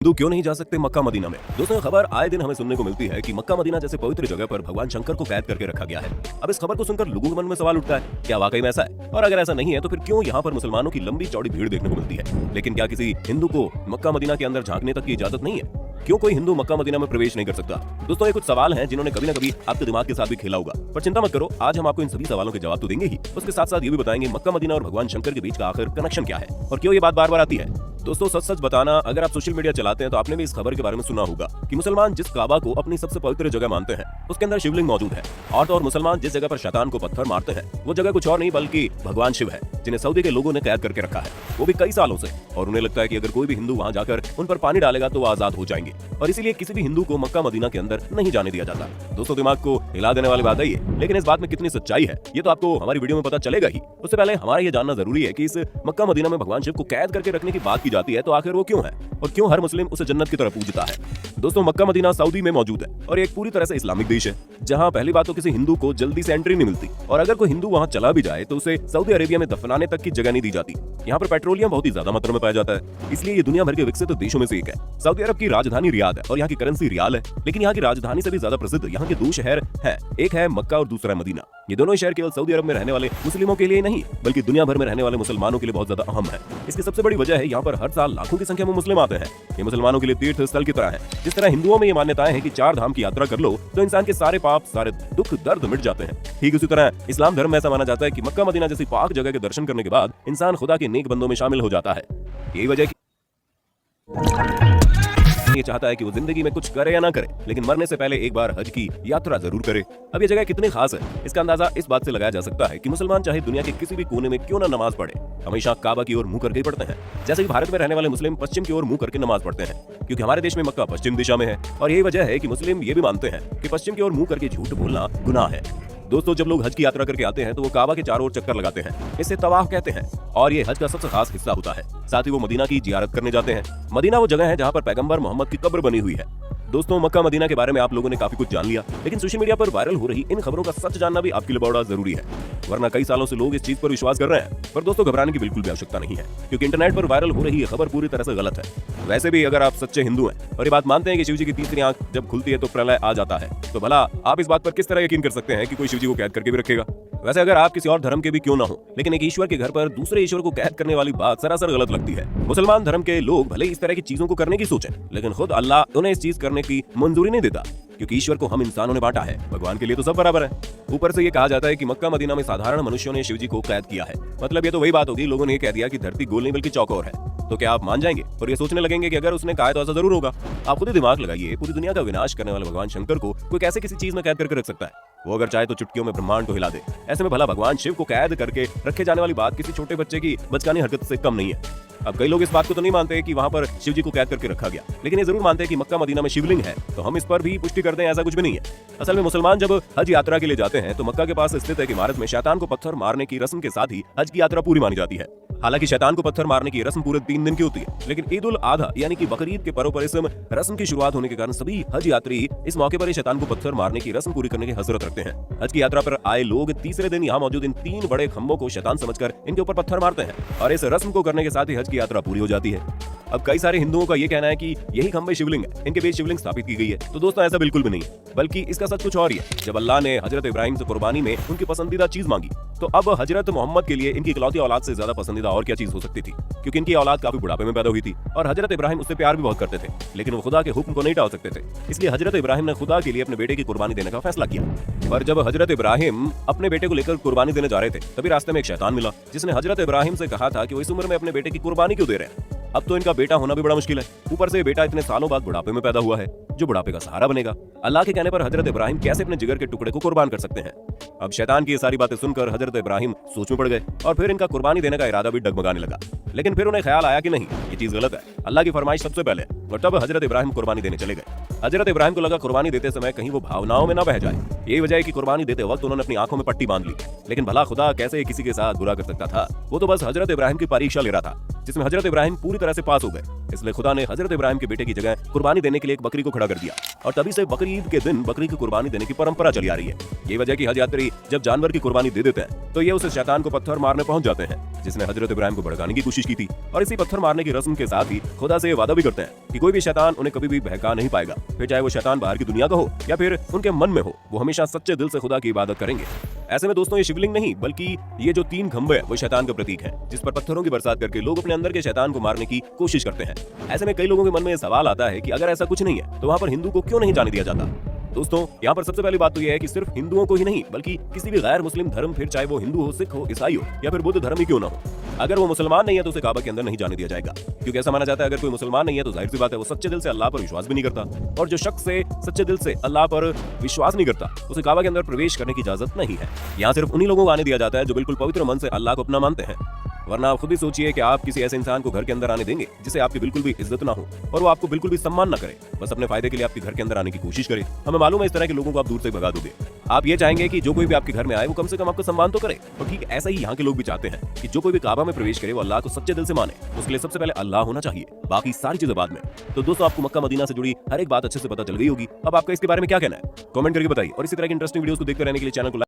हिंदू क्यों नहीं जा सकते मक्का मदीना में? दोस्तों, खबर आए दिन हमें सुनने को मिलती है कि मक्का मदीना जैसे पवित्र जगह पर भगवान शंकर को कैद करके रखा गया है। अब इस खबर को सुनकर लोगों के मन में सवाल उठता है, क्या वाकई में ऐसा है? और अगर ऐसा नहीं है तो फिर क्यों यहाँ पर मुसलमानों की लंबी चौड़ी भीड़ देखने को मिलती है? लेकिन क्या किसी हिंदू को मक्का मदीना के अंदर झांकने तक की इजाजत नहीं है? क्यों कोई हिंदू मक्का मदीना में प्रवेश नहीं कर सकता? दोस्तों, ये कुछ सवाल हैं जिन्होंने कभी न कभी आपके दिमाग के साथ भी खेला होगा, पर चिंता मत करो, आज हम आपको इन सभी सवालों के जवाब तो देंगे ही। उसके साथ साथ ये भी बताएंगे मक्का मदीना और भगवान शंकर के बीच का आखिर कनेक्शन क्या है और क्यों ये बात बार बार आती है। दोस्तों, सच सच बताना, अगर आप सोशल मीडिया चलाते हैं तो आपने भी इस खबर के बारे में सुना होगा कि मुसलमान जिस काबा को अपनी सबसे पवित्र जगह मानते हैं उसके अंदर शिवलिंग मौजूद है, और मुसलमान जिस जगह पर शैतान को पत्थर मारते हैं वो जगह कुछ और नहीं बल्कि भगवान शिव है, जिन्हें सऊदी के लोगों ने कैद करके रखा है, वो भी कई सालों से। और उन्हें लगता है कि अगर कोई भी हिंदू वहां जाकर उन पर पानी डालेगा तो वो आजाद हो जाएंगे, और इसीलिए किसी भी हिंदू को मक्का मदीना के अंदर नहीं जाने दिया जाता। दोस्तों, दिमाग को हिला देने वाली बात है ये, लेकिन इस बात में कितनी सच्चाई है ये तो आपको हमारी वीडियो में पता चलेगा ही। उससे पहले हमारा ये जानना जरूरी है कि इस मक्का मदीना में भगवान शिव को कैद करके रखने की बात की जाती है तो आखिर वो क्यों है और क्यों हर मुस्लिम उसे जन्नत की तरफ पूजता है। दोस्तों, मक्का मदीना सऊदी में मौजूद है और एक पूरी तरह से इस्लामिक देश है, जहां पहली बात तो किसी हिंदू को जल्दी से एंट्री नहीं मिलती, और अगर कोई हिंदू वहां चला भी जाए तो उसे सऊदी अरेबिया में दफनाने तक की जगह नहीं दी जाती। यहाँ पर पेट्रोलियम बहुत ही ज्यादा मात्रा में पाया जाता है, इसलिए ये दुनिया भर के विकसित देशों में से एक है। सऊदी अरब की राजधानी रियाद है और यहाँ की करेंसी रियाल है, लेकिन यहाँ की राजधानी से भी ज्यादा प्रसिद्ध यहाँ के दो शहर हैं, एक है मक्का और दूसरा है मदीना। ये दोनों शहर केवल सऊदी अरब में रहने वाले मुस्लिमों के लिए नहीं बल्कि दुनिया भर में रहने वाले मुसलमानों के लिए बहुत ज्यादा अहम है। इसकी सबसे बड़ी वजह है यहाँ पर हर साल लाखों की संख्या में मुस्लिम आते हैं। ये मुसलमानों के लिए तीर्थ स्थल की तरह है। जिस तरह हिंदुओं में ये मान्यताएं हैं कि 4 धाम की यात्रा कर लो तो इंसान के सारे पाप, सारे दुख दर्द मिट जाते हैं, ठीक उसी तरह इस्लाम धर्म में ऐसा माना जाता है कि मक्का मदीना जैसी पाक जगह के दर्शन करने के बाद इंसान खुदा के नेक बंदों में शामिल हो जाता है। यही वजह ये चाहता है कि वो जिंदगी में कुछ करे या ना करे, लेकिन मरने से पहले एक बार हज की यात्रा जरूर करे। अब ये जगह कितनी खास है इसका अंदाजा इस बात से लगाया जा सकता है कि मुसलमान चाहे दुनिया के किसी भी कोने में क्यों ना नमाज पढ़े, हमेशा काबा की ओर मुंह करके पढ़ते हैं। जैसे कि भारत में रहने वाले मुस्लिम पश्चिम की ओर मुंह करके नमाज पढ़ते हैं, क्योंकि हमारे देश में मक्का पश्चिम दिशा में है, और यही वजह है कि मुस्लिम ये भी मानते हैं कि पश्चिम की ओर मुंह करके झूठ बोलना गुनाह है। दोस्तों, जब लोग हज की यात्रा करके आते हैं तो वो काबा के चारों ओर चक्कर लगाते हैं, इसे तवाफ कहते हैं, और ये हज का सबसे खास हिस्सा होता है। साथ ही वो मदीना की जियारत करने जाते हैं। मदीना वो जगह है जहाँ पर पैगंबर मोहम्मद की कब्र बनी हुई है। दोस्तों, मक्का मदीना के बारे में आप लोगों ने काफी कुछ जान लिया, लेकिन सोशल मीडिया पर वायरल हो रही इन खबरों का सच जानना भी आपके लिए बड़ा जरूरी है, वरना कई सालों से लोग इस चीज पर विश्वास कर रहे हैं। पर दोस्तों, घबराने की बिल्कुल भी आवश्यकता नहीं है, क्योंकि इंटरनेट पर वायरल हो रही ये खबर पूरी तरह से गलत है। वैसे भी अगर आप सच्चे हिंदू हैं और ये बात मानते हैं कि शिवजी की तीसरी आंख जब खुलती है तो प्रलय आ जाता है, तो भला आप इस बात पर किस तरह यकीन कर सकते हैं कि कोई शिवजी को कैद करके भी रखेगा? वैसे अगर आप किसी और धर्म के भी क्यों ना हो, लेकिन एक ईश्वर के घर पर दूसरे ईश्वर को कैद करने वाली बात सरासर गलत लगती है। मुसलमान धर्म के लोग भले इस तरह की चीजों को करने की सोचें, लेकिन खुद अल्लाह उन्हें इस चीज करने की मंजूरी नहीं देता, क्योंकि ईश्वर को हम इंसानों ने बांटा है, भगवान के लिए तो सब बराबर है। ऊपर से ये कहा जाता है कि मक्का मदीना में साधारण मनुष्यों ने शिवजी को कैद किया है, मतलब ये तो वही बात होगी, लोगों ने कह दिया कि धरती गोल नहीं बल्कि चौकोर है। तो क्या आप मान जाएंगे और ये सोचने लगेंगे कि अगर उसने कहा तो ऐसा जरूर होगा? आप खुद ही दिमाग लगाइए, पूरी दुनिया का विनाश करने वाले भगवान शंकर को कोई कैसे किसी चीज में कैद करके रख सकता है? वो अगर चाहे तो चुटकियों में ब्रह्मांड को हिला दे। ऐसे में भला भगवान शिव को कैद करके रखे जाने वाली बात किसी छोटे बच्चे की बचकानी हरकत से कम नहीं है। अब कई लोग इस बात को तो नहीं मानते कि वहाँ पर शिव जी को कैद करके रखा गया, लेकिन ये जरूर मानते हैं कि मक्का मदीना में शिवलिंग है, तो हम इस पर भी पुष्टि करते हैं ऐसा कुछ भी नहीं है। असल में मुसलमान जब हज यात्रा के लिए जाते हैं तो मक्का के पास स्थित एक इमारत में शैतान को पत्थर मारने की रस्म के साथ ही हज की यात्रा पूरी मानी जाती है। हालांकि शैतान को पत्थर मारने की रस्म पूरे 3 दिन की होती है, लेकिन ईद उल आधा यानी कि बकरीद के पर्व पर इस रस्म की शुरुआत होने के कारण सभी हज यात्री इस मौके पर शैतान को पत्थर मारने की रस्म पूरी करने की हसरत रखते हैं। हज की यात्रा पर आए लोग तीसरे दिन यहाँ मौजूद इन 3 बड़े खंभों को शैतान समझकर इनके ऊपर पत्थर मारते हैं, और इस रस्म को करने के साथ ही हज की यात्रा पूरी हो जाती है। अब कई सारे हिंदुओं का ये कहना है कि यही खंभे शिवलिंग है, इनके बीच शिवलिंग स्थापित की गई है, तो दोस्तों ऐसा बिल्कुल भी नहीं है, बल्कि इसका सच कुछ और ही है। जब अल्लाह ने हजरत इब्राहिम से कुर्बानी में उनकी पसंदीदा चीज मांगी, तो अब हजरत मोहम्मद के लिए इनकी इकलौती औलाद से ज्यादा पसंदीदा और क्या चीज हो सकती थी, क्योंकि इनकी औलाद काफी बुढ़ापे में पैदा हुई थी और हजरत इब्राहिम उससे प्यार भी बहुत करते थे, लेकिन वो खुदा के हुक्म को नहीं टाल सकते थे। इसलिए हजरत इब्राहिम ने खुदा के लिए अपने बेटे की कुर्बानी देने का फैसला किया। पर जब हजरत इब्राहिम अपने बेटे को लेकर कुर्बानी देने जा रहे थे, तभी रास्ते में एक शैतान मिला, जिसने हजरत इब्राहिम से कहा था कि वो इस उम्र में अपने बेटे की कुर्बानी क्यों दे रहे हैं? अब तो इनका बेटा होना भी बड़ा मुश्किल है, ऊपर से बेटा इतने सालों बाद बुढ़ापे में पैदा हुआ है, जो बुढ़ापे का सहारा बनेगा। अल्लाह के कहने पर हजरत इब्राहिम कैसे अपने जिगर के टुकड़े को कुर्बान कर सकते हैं? अब शैतान की ये सारी बातें सुनकर हजरत इब्राहिम सोच में पड़ गए और फिर इनका कुर्बानी देने का इरादा भी डगमगाने लगा। लेकिन फिर उन्हें ख्याल आया कि नहीं, ये चीज गलत है, अल्लाह की फरमाइश सबसे पहले, और तब हजरत इब्राहिम कुर्बानी देने चले गए। हजरत इब्राहिम को लगा कुर्बानी देते समय कहीं वो भावनाओं में ना बह जाए, यही वजह है कि कुर्बानी देते वक्त उन्होंने अपनी आंखों में पट्टी बांध ली। लेकिन भला खुदा कैसे किसी के साथ बुरा कर सकता था? वो तो बस हजरत इब्राहिम की परीक्षा ले रहा था, जिसमें हजरत इब्राहिम पूरी तरह से पास हो गए। इसलिए खुदा ने हजरत इब्राहिम के बेटे की जगह कुर्बानी देने के लिए एक बकरी को खड़ा कर दिया, और तभी से बकरी ईद के दिन बकरी की कुर्बानी देने की परंपरा चली आ रही है। यही वजह कि हज यात्री जब जानवर की कुर्बानी दे देते हैं तो ये उस शैतान को पत्थर मारने पहुंच जाते हैं, जिसने हजरत इब्राहिम को भड़काने की कोशिश की थी। और इसी पत्थर मारने की रस्म के साथ ही खुदा से वादा भी करते हैं कि कोई भी शैतान उन्हें कभी भी बहका नहीं पाएगा। फिर चाहे वो शैतान बाहर की दुनिया का हो या फिर उनके मन में हो, वो हमेशा सच्चे दिल से खुदा की इबादत करेंगे। ऐसे में दोस्तों, ये शिवलिंग नहीं बल्कि ये जो 3 खंभे है वो शैतान का प्रतीक है, जिस पर पत्थरों की बरसात करके लोग अपने अंदर के शैतान को मारने की कोशिश करते हैं। ऐसे में कई लोगों के मन में सवाल आता है कि अगर ऐसा कुछ नहीं है तो वहाँ पर हिंदू को क्यों नहीं जाने दिया जाता? दोस्तों, यहाँ पर सबसे पहली बात तो यह है कि सिर्फ हिंदुओं को ही नहीं बल्कि किसी भी गैर मुस्लिम धर्म, फिर चाहे वो हिंदू हो, सिख हो, ईसाई हो या फिर बुद्ध धर्म ही क्यों ना हो, अगर वो मुसलमान नहीं है तो उसे काबा के अंदर नहीं जाने दिया जाएगा। क्योंकि ऐसा माना जाता है अगर कोई मुसलमान नहीं है तो जाहिर सी बात है वो सच्चे दिल से अल्लाह पर विश्वास भी नहीं करता, और जो शख्स से सच्चे दिल से अल्लाह पर विश्वास नहीं करता उसे काबा के अंदर प्रवेश करने की इजाजत नहीं है। यहाँ सिर्फ उन्हीं लोगों को आने दिया जाता है जो बिल्कुल पवित्र मन से अल्लाह को अपना मानते हैं। वरना आप खुद ही सोचिए कि आप किसी ऐसे इंसान को घर के अंदर आने देंगे जिसे आपकी बिल्कुल भी इज्जत ना हो और वो आपको बिल्कुल भी सम्मान ना करे, बस अपने फायदे के लिए आपके घर के अंदर आने की कोशिश करे। हमें मालूम है इस तरह के लोगों को आप दूर से भगा दोगे। आप ये चाहेंगे कि जो कोई भी आपके घर में आए वो कम से कम आपको सम्मान तो करे। और ठीक ऐसा ही यहाँ के लोग भी चाहते हैं कि जो कोई भी काबा में प्रवेश करे वो अल्लाह को सच्चे दिल से माने। उसके लिए सबसे पहले अल्लाह होना चाहिए, बाकी सारी चीजें बाद में। तो दोस्तों, आपको मक्का मदीना से जुड़ी हर एक बात अच्छे से पता चल गई होगी। अब आपका इसके बारे में क्या कहना है? कमेंट करके बताइए, और इसी तरह की इंटरेस्टिंग वीडियोस को देखते रहने के लिए चैनल को